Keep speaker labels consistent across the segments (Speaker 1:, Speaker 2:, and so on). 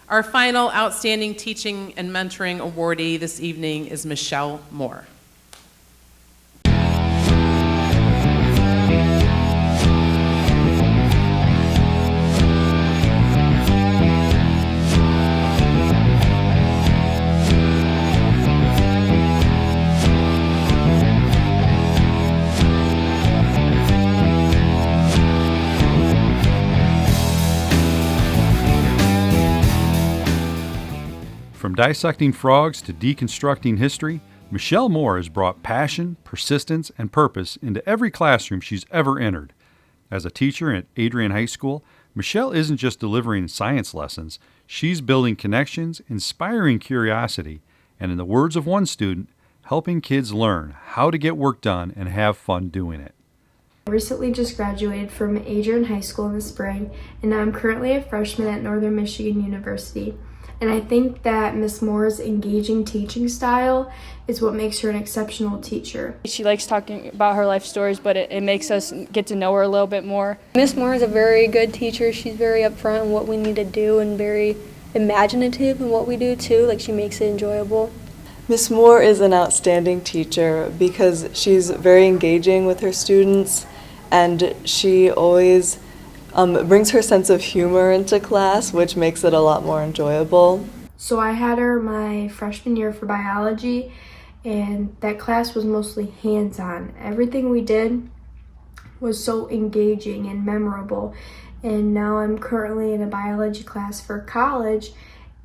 Speaker 1: Our final Outstanding Teaching and Mentoring awardee this evening is Michelle Moore.
Speaker 2: From dissecting frogs to deconstructing history, Michelle Moore has brought passion, persistence, and purpose into every classroom she's ever entered. As a teacher at Adrian High School, Michelle isn't just delivering science lessons, she's building connections, inspiring curiosity, and in the words of one student, helping kids learn how to get work done and have fun doing it.
Speaker 3: I recently just graduated from Adrian High School in the spring, and now I'm currently a freshman at Northern Michigan University. And I think that Miss Moore's engaging teaching style is what makes her an exceptional teacher.
Speaker 4: She likes talking about her life stories, but it makes us get to know her a little bit more. Miss Moore is a very good teacher. She's very upfront in what we need to do and very imaginative in what we do too. Like, she makes it enjoyable.
Speaker 5: Miss Moore is an outstanding teacher because she's very engaging with her students, and she always brings her sense of humor into class, which makes it a lot more enjoyable.
Speaker 3: So I had her my freshman year for biology, and that class was mostly hands-on. Everything we did was so engaging and memorable. And now I'm currently in a biology class for college,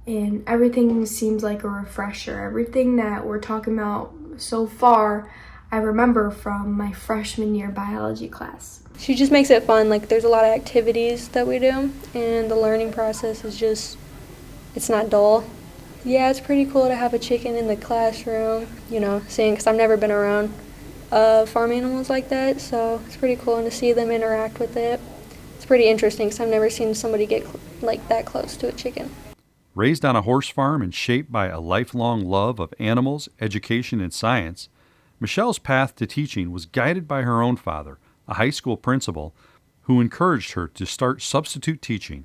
Speaker 3: and everything seems like a refresher. Everything that we're talking about so far, I remember from my freshman year biology class.
Speaker 4: She just makes it fun. Like, there's a lot of activities that we do, and the learning process is just, it's not dull. Yeah, it's pretty cool to have a chicken in the classroom, seeing, because I've never been around farm animals like that, so it's pretty cool, and to see them interact with it. It's pretty interesting, because I've never seen somebody get like that close to a chicken.
Speaker 2: Raised on a horse farm and shaped by a lifelong love of animals, education, and science, Michelle's path to teaching was guided by her own father, a high school principal, who encouraged her to start substitute teaching.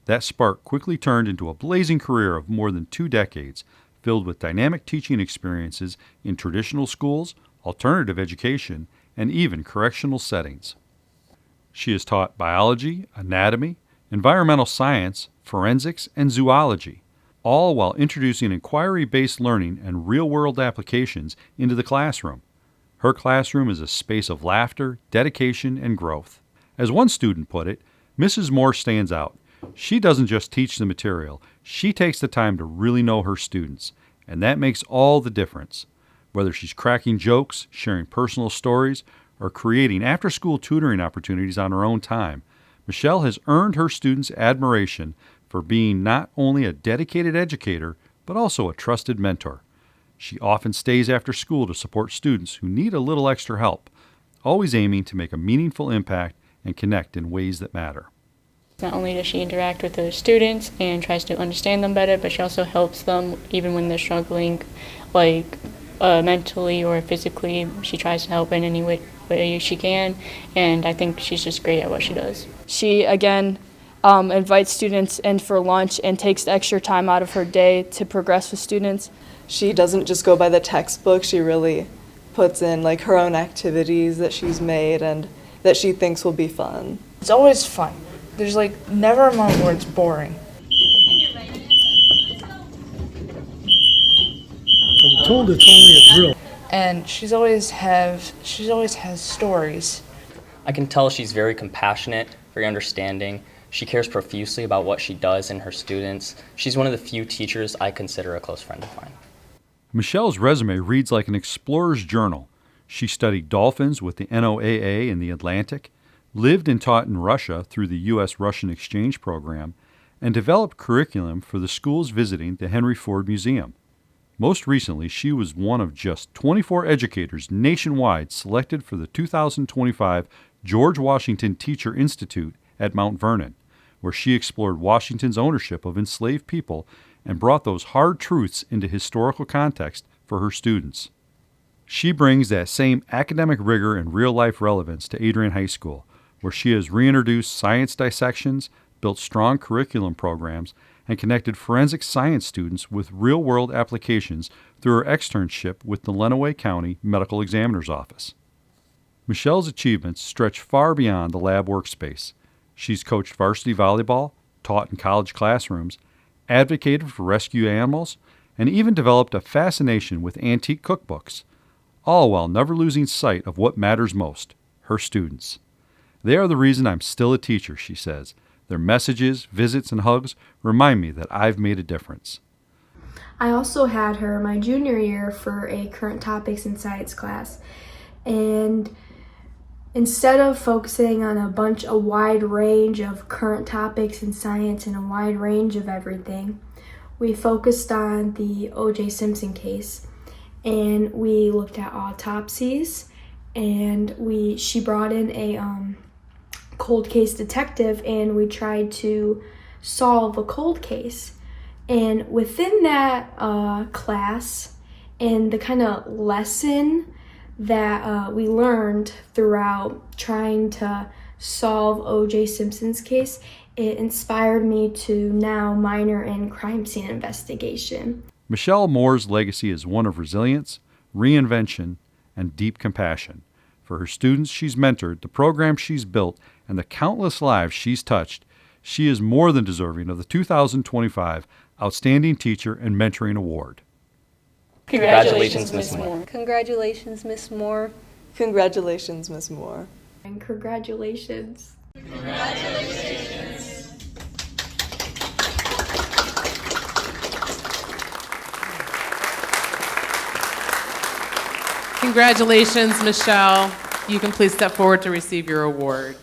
Speaker 2: That spark quickly turned into a blazing career of more than 2 decades, filled with dynamic teaching experiences in traditional schools, alternative education, and even correctional settings. She has taught biology, anatomy, environmental science, forensics, and zoology, all while introducing inquiry-based learning and real-world applications into the classroom. Her classroom is a space of laughter, dedication, and growth. As one student put it, Mrs. Moore stands out. She doesn't just teach the material, she takes the time to really know her students, and that makes all the difference. Whether she's cracking jokes, sharing personal stories, or creating after-school tutoring opportunities on her own time, Michelle has earned her students' admiration for being not only a dedicated educator, but also a trusted mentor. She often stays after school to support students who need a little extra help, always aiming to make a meaningful impact and connect in ways that matter.
Speaker 6: Not only does she interact with the students and tries to understand them better, but she also helps them even when they're struggling, like mentally or physically. She tries to help in any way she can, and I think she's just great at what she does.
Speaker 4: She, again, invites students in for lunch and takes the extra time out of her day to progress with students.
Speaker 5: She doesn't just go by the textbook, she really puts in like her own activities that she's made and that she thinks will be fun.
Speaker 7: It's always fun. There's like never a moment where it's boring.
Speaker 8: I'm told it's only a drill.
Speaker 7: And she always has stories.
Speaker 9: I can tell she's very compassionate, very understanding. She cares profusely about what she does and her students. She's one of the few teachers I consider a close friend of mine.
Speaker 2: Michelle's resume reads like an explorer's journal. She studied dolphins with the NOAA in the Atlantic, lived and taught in Russia through the U.S.-Russian exchange program, and developed curriculum for the schools visiting the Henry Ford Museum. Most recently, she was one of just 24 educators nationwide selected for the 2025 George Washington Teacher Institute at Mount Vernon, where she explored Washington's ownership of enslaved people and brought those hard truths into historical context for her students. She brings that same academic rigor and real-life relevance to Adrian High School, where she has reintroduced science dissections, built strong curriculum programs, and connected forensic science students with real-world applications through her externship with the Reneè County Medical Examiner's Office. Michelle's achievements stretch far beyond the lab workspace. She's coached varsity volleyball, taught in college classrooms, advocated for rescue animals, and even developed a fascination with antique cookbooks, all while never losing sight of what matters most, her students. They are the reason I'm still a teacher, she says. Their messages, visits, and hugs remind me that I've made a difference.
Speaker 3: I also had her my junior year for a current topics and science class. And instead of focusing on a wide range of current topics in science and a wide range of everything, we focused on the O.J. Simpson case. And we looked at autopsies, and she brought in a cold case detective, and we tried to solve a cold case. And within that class and the kind of lesson that we learned throughout trying to solve O.J. Simpson's case, it inspired me to now minor in crime scene investigation.
Speaker 2: Michelle Moore's legacy is one of resilience, reinvention, and deep compassion. For her students she's mentored, the programs she's built, and the countless lives she's touched, she is more than deserving of the 2025 Outstanding Teacher and Mentoring Award.
Speaker 6: Congratulations, Ms. Moore.
Speaker 4: Congratulations, Miss Moore.
Speaker 5: Congratulations, Ms. Moore.
Speaker 3: And congratulations.
Speaker 1: Congratulations, Michelle. You can please step forward to receive your award.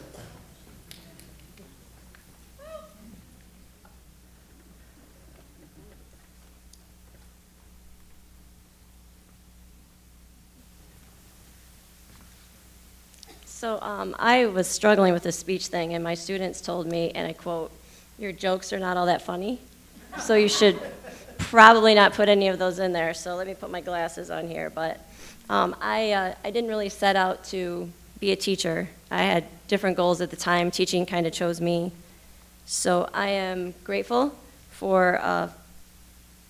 Speaker 10: So I was struggling with the speech thing, and my students told me, and I quote, "Your jokes are not all that funny, so you should probably not put any of those in there." So let me put my glasses on here. But I didn't really set out to be a teacher. I had different goals at the time. Teaching kind of chose me. So I am grateful for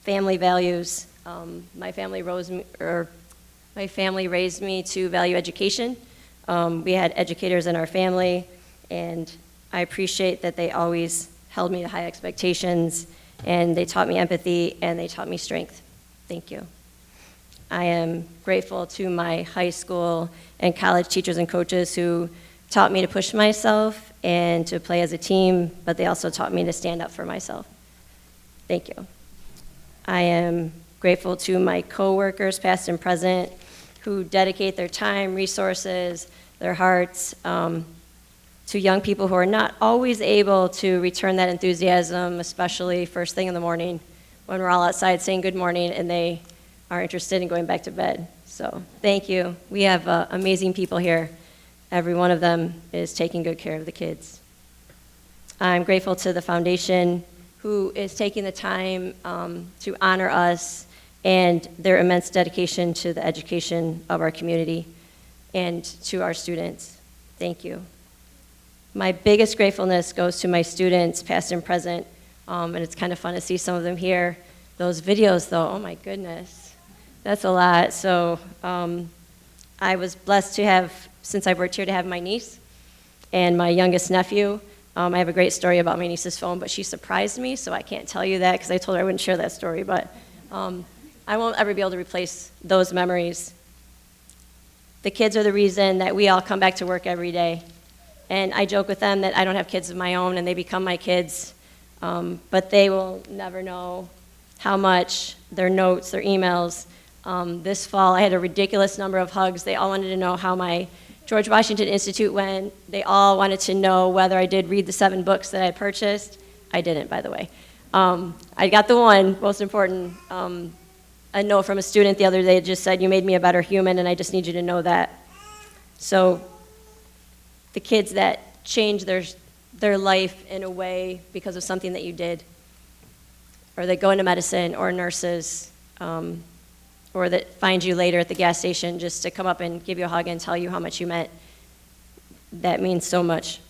Speaker 10: family values. My family raised me to value education. We had educators in our family, and I appreciate that they always held me to high expectations, and they taught me empathy, and they taught me strength. Thank you. I am grateful to my high school and college teachers and coaches who taught me to push myself and to play as a team, but they also taught me to stand up for myself. Thank you. I am grateful to my coworkers, past and present, who dedicate their time, resources, their hearts to young people who are not always able to return that enthusiasm, especially first thing in the morning when we're all outside saying good morning and they are interested in going back to bed. So thank you. We have amazing people here. Every one of them is taking good care of the kids. I'm grateful to the foundation who is taking the time to honor us and their immense dedication to the education of our community and to our students. Thank you. My biggest gratefulness goes to my students, past and present, and it's kind of fun to see some of them here. Those videos, though, oh my goodness, that's a lot. So I was blessed to have, since I've worked here, to have my niece and my youngest nephew. I have a great story about my niece's phone, but she surprised me, so I can't tell you that because I told her I wouldn't share that story, but I won't ever be able to replace those memories. The kids are the reason that we all come back to work every day. And I joke with them that I don't have kids of my own and they become my kids, but they will never know how much their notes, their emails. This fall, I had a ridiculous number of hugs. They all wanted to know how my George Washington Institute went. They all wanted to know whether I did read the 7 books that I purchased. I didn't, by the way. I got the one, most important. A note from a student the other day just said, "You made me a better human, and I just need you to know that." So the kids that change their life in a way because of something that you did, or that go into medicine, or nurses, or that find you later at the gas station just to come up and give you a hug and tell you how much you meant, that means so much.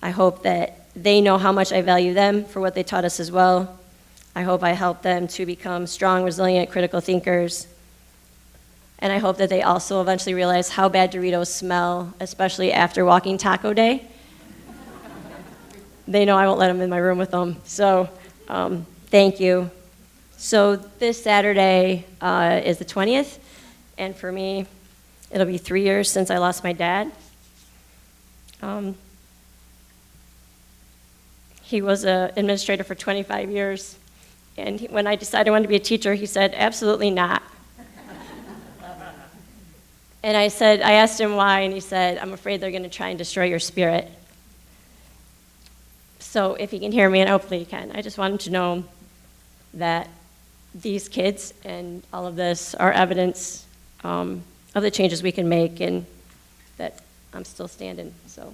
Speaker 10: I hope that they know how much I value them for what they taught us as well. I hope I help them to become strong, resilient, critical thinkers. And I hope that they also eventually realize how bad Doritos smell, especially after walking taco day. They know I won't let them in my room with them. So thank you. So this Saturday is the 20th, and for me, it'll be 3 years since I lost my dad. He was an administrator for 25 years, and when I decided I wanted to be a teacher, he said, absolutely not. And I asked him why, and he said, I'm afraid they're going to try and destroy your spirit. So if he can hear me, and hopefully he can, I just want him to know that these kids and all of this are evidence of the changes we can make, and that I'm still standing. So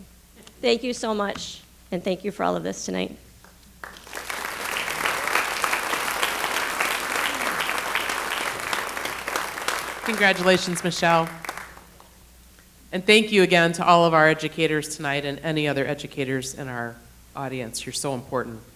Speaker 10: thank you so much, and thank you for all of this tonight.
Speaker 1: Congratulations, Michelle. And thank you again to all of our educators tonight and any other educators in our audience. You're so important.